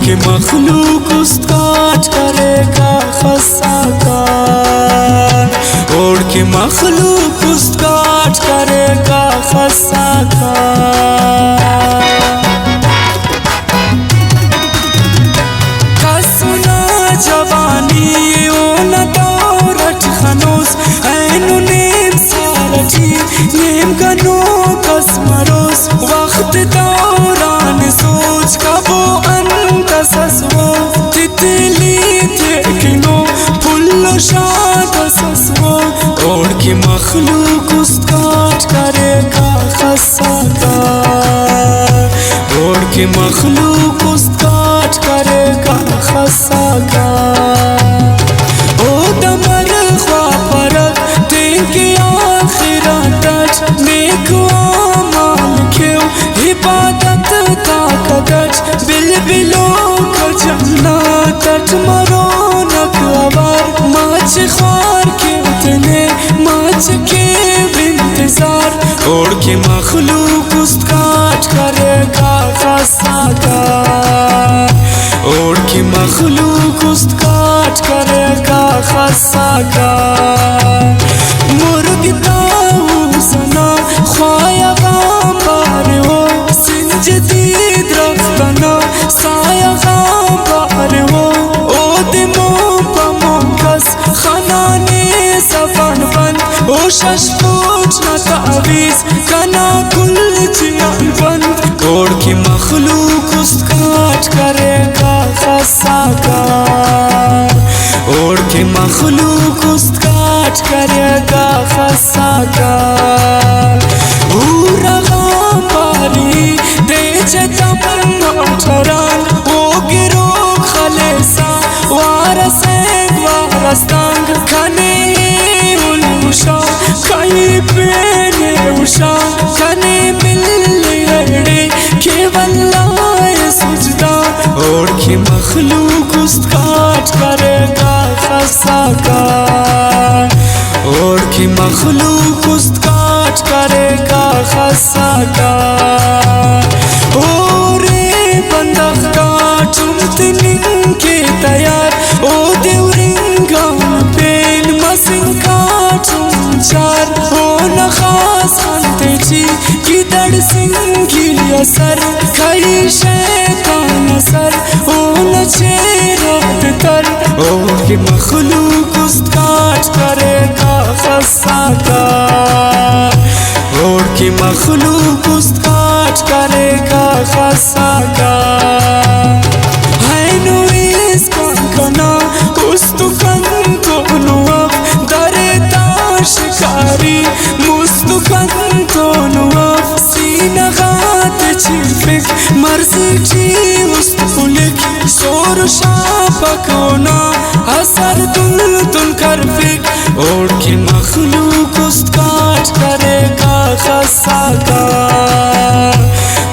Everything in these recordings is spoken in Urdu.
کے مخلوق اس کاٹ کرے گا خسا کار، اوڑ کے مخلوق اس کاٹ کرے گا خسا کار۔ کسنا جوانی اون دورت خنوس اینو نیم سارچی نیم گنو کس مروس وقت دوران سوچ کبو انت سسو تتلی تکنو پھلو شاد سسو، اوڑ کی مخلوق اس کاٹ کرے گا خسا کار، اوڑ کی مخلوق اس کاٹ کرے گا خسا کار۔ او دمر خواہ پرک دین کی آخراتت نیک اعمال کیو عبادت طاقتت بلبلو کا جناتت مرونک آوار ماچ خوار کے اتنے ماچ کے انتظار، اوڑ کے مخلوق اس کاٹ کرے گا خسا کار، اوڑ کی مخلوق اس کاٹ کرے گا خسا کار۔ مرغ طاؤسنا خوایا غام بار ہو سنجدی درختنا سایہ غام بار ہو، او دمو پمو کس خنانے زبان بند او شش پوچھ نہ تعویز کنا کل جیان بند، اوڑ کی مخلوق اس کاٹ کرے گا خسا کار، اوڑ کی مخلوق اس کاٹ کرے گا خسا کار۔ پورا غام باری دے جتم اٹھران او گرو خلیسا وارسنگ وارستانگ کھنے الوشا کئی پینے اوشا کھنے ملی ریڑے کہ واللہ سجدہ، اوڑ کی مخلوق اس کاٹ کرے گا خسا کار، اوڑ کی مخلوق اس کاٹ کرے گا خسا کار۔ او رے بندخ کاٹم تنن کے تیار او دیورنگا پین مسن کاٹم چار، او نخاس خانتے چی کی دڑ سنگی اثر کھائی شیطان اثر او نچے رات تر، اوڑ کی مخلوق اس کاٹ کرے گا خسا کار، اوڑ کی مخلوق اس کاٹ کرے گا خسا کار۔ اینو اس کنا اس تو کن تو نواب در تاشکاری مستو کن تو نواب سینہ غات چیفک مرضی چی اس پلک سور شاپکونا اثر دل دل کر فک، اوڑ کی مخلوق اس کاٹ کرے گا خسا کار،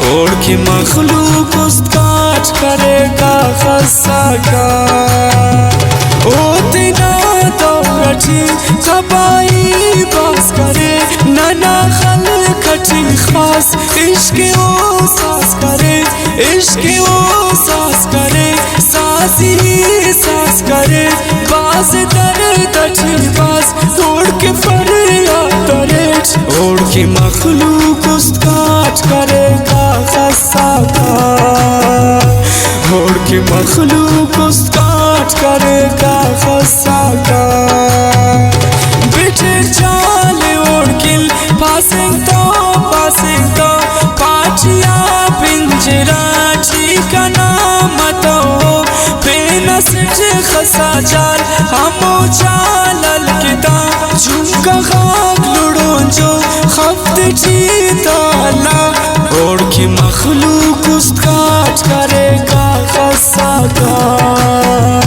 اوڑ کی مخلوق اس کاٹ کرے گا خسا کار۔ او تینا دورتی قبائی باز کرے ننا خلقتی خاص عشق او ساز کرے، عشق او ساز کرے سازی ساز کرے باز درد اچھی باز اوڑ کے فریاد ریٹ، اوڑ کی مخلوق اس کاٹ کرے گا خسا کار، اوڑ کی مخلوق اس کاٹ کرے گا خسا کار۔ بیٹے چال اوڑ کل پاسنگ تو پاچیا پنجرا ٹھیکا نامتو بین سج خسا جال ہمو چالل کتا جھمکا غاق لڑون جو خفت چیتا اللہ، اوڑ کی مخلوق اس کاٹ کرے گا خسا کار،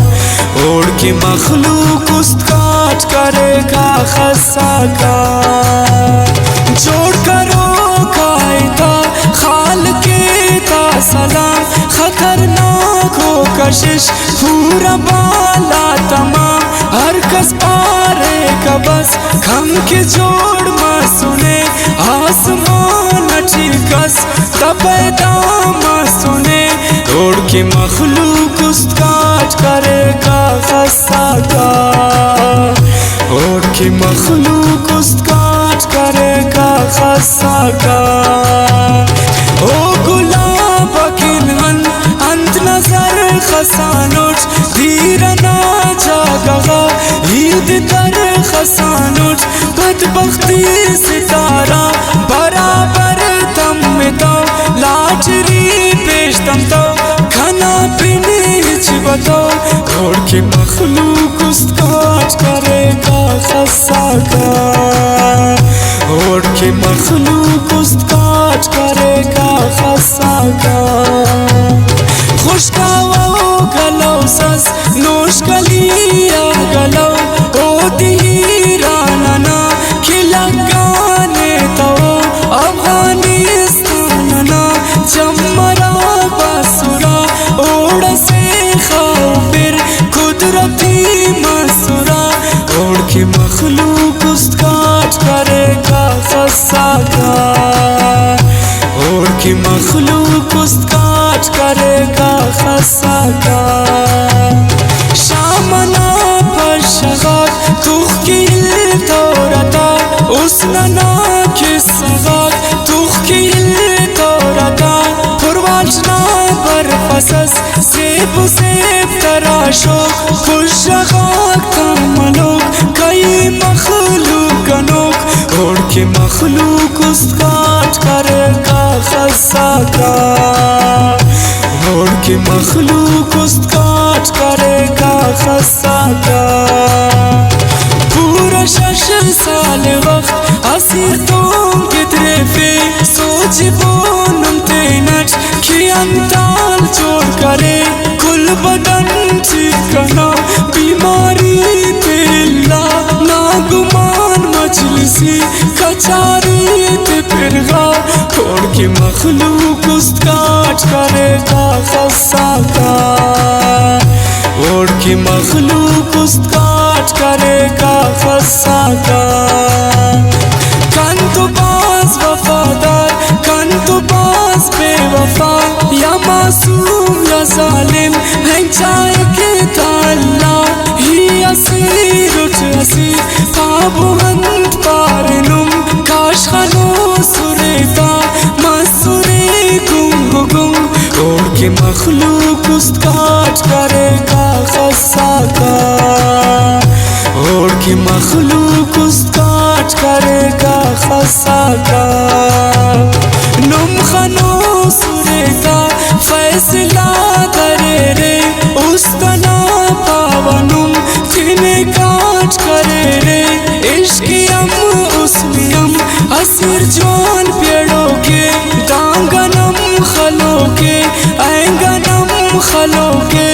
اوڑ کی مخلوق اس کاٹ کرے گا خسا کار۔ جوڑ کرو قائدہ خالق کا سلام خطرناک ہو کشش پورا بالا تمام ہر کس پارے کا بس کھم کے جوڑ ماں سنے آسمان اچھی کس تب دام سنے توڑ کے مخلوق اس کاٹ کرے گا خسا کا، اور کے مخلوق اس کاٹ کرے گا خسا کا. او گلاب کنہن انت نظر خسانوٹ دیرنا جاگا عید در خسانوٹ بدبختی ستارہ برابر دم میں تو لاچری پیش دم تو کھانا پینے چبتو، اور کے مخلوق اس کاٹ کرے گا خسا کا، اور کے مخلوق اس کاٹ کرے گا خسا کا. خوشکاو گلو سس نوش کلیا گلو او دیراننا کھلگانے تو افغانستاننا جمرا بسرا اوڑ سے خبر قدرتی مسرا، اوڑ کے مخلوق اس کاٹ کرے گا خسا کا، اور کے مخلوق اس کاٹ کرے گا خسا کا. شامنا پر شغاک توخ کی ہل دورتا اسننا کی سغاک توخ کی ہل دورتا پروالچنا پر فسس سیب سیب تراشو خوش شغاک تاملوک کئی مخلوق گنوک، اور کے مخلوق اس کاٹ کرے گا خسا کا، اور کے مخلوق اس کاٹ کرے گا خسا کا. پورا 6 سال وقت اسیر تم کدرے پہ سوچ بونم تینٹ کی انتال جوڑ کرے کل بدن ٹھیکنا بیماری پیلا ناگمان مجلسی کچاری پرغا، اور کے مخلوق اس کاٹ کرے گا خسا کا، اور کے مخلوق اس کاٹ کرے گا خسا کا. کن تو باز وفادار کن تو باز بے وفا یا معصوم یا ظالم ہے جائے کے تعالیٰ ہی اسیر اٹھ اسیر پابو ہند پارنم کاش خنو سریتا مسوری گنگ گنگ، اور کے مخلوق اس کاٹ کرے گا خسا کا، اور کے مخلوق اس کاٹ کرے گا خسا کا. نم خنو سریتا فیصلہ کرے رے استنا پاونم تینے کاٹ کرے رے عشقیم اسمیم اسیر جوان پیڑوں کے دانگنم خلو کے اینگنم خلو کے،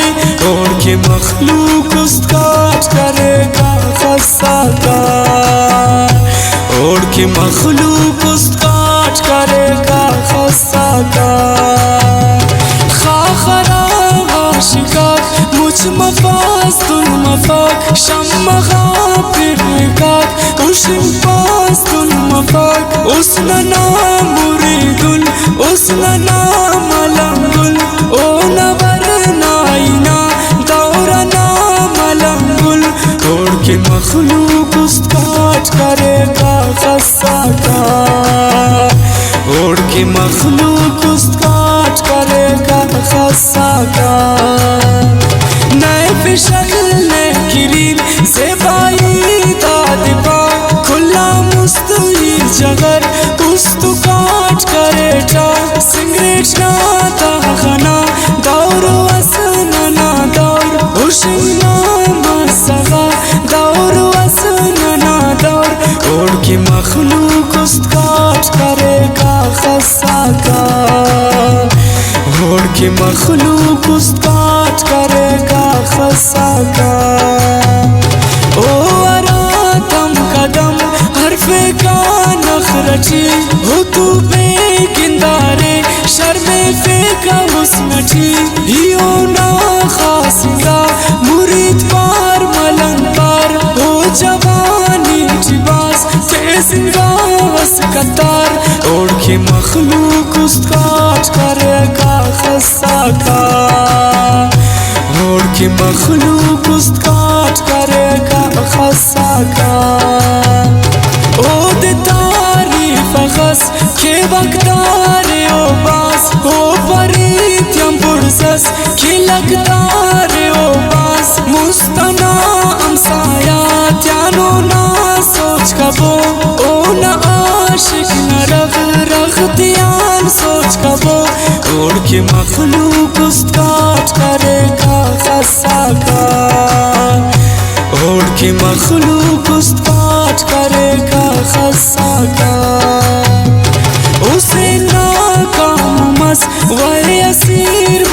اور کے مخلوق اس کاٹ کرے گا خسا کا، اور کے مخلوق اس کاٹ کرے گا خسا کا. خاخرا عاشقاک مجھ مفاز تن مفاق شمغا پرگاک اشم پاس تن مفاق اسننا مریدن اسننا ملنگل او نور نائنا دورنا ملنگل، اور کے مخلوق اس کاٹ کرے گا خسا کا، اور کے مخلوق اس کاٹ کرے گا خسا کا. نئے بشکل نئے کریم زیبائی دادبا کھلا مستوی جگر اس تو کاٹ کرے جا سنگریٹ نا داغنا دور وسننا دور اشنا مسغا دور وسننا دور، اور کے مخلوق اس کاٹ کرے گا خسا کا، اور کے مخلوق اس کاٹ کرے گا خسا کا. او ارادم قدم حرف کا نخرچی ہو تو بے گندارے شرم فیکا حسنٹی ہیو نا خاصگا مرید پار ملنگ پار ہو جوانی جباس تیزنگا اس قطار، اور کے مخلوق اس کاٹ کرے گا خسا کا. کہ مخلوق اس کاٹ کرے گا خسا کا او دے تعریف غس کہ وقتار او باس او پریت یم برزس کہ لگتار او باس مستنا امسایات یانو نا سوچ کبو او نا عاشق نا رغ رغ دیان سوچ کبو اوڑ کے مخلوق اس کاٹ کرے گا خسا کا اوڑ کے مخلوق اس کاٹ کرے گا خسا کا اسے ناکام مس وے اسیر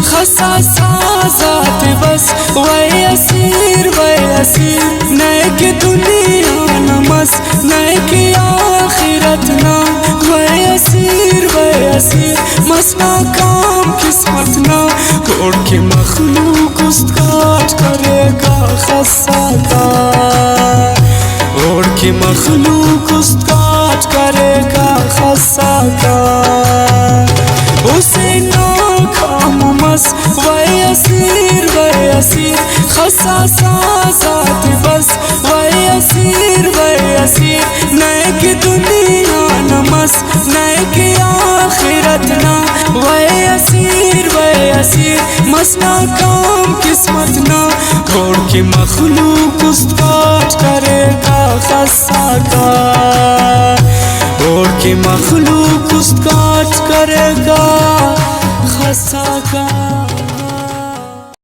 خسا سازات بس وے اسیر نئے کی دنیا نمس نئے کی آخرت نا وے اسیر مس ناکام قسمت نا اوڑ کے مخلوق اس کاٹ کرے گا خسا کا اوڑ کے مخلوق اس کاٹ کرے گا خسا کا اسے ناکام مس وے اسیر خسا سازات بس وے اسیر نئے کی دنیا نمس نئے کی آخرت نا وے اسیر مس ناکام قسمت نا اوڑ کے مخلوق اس کاٹ کرے گا خسا کا اوڑ کے مخلوق اس کاٹ کرے گا خسا کا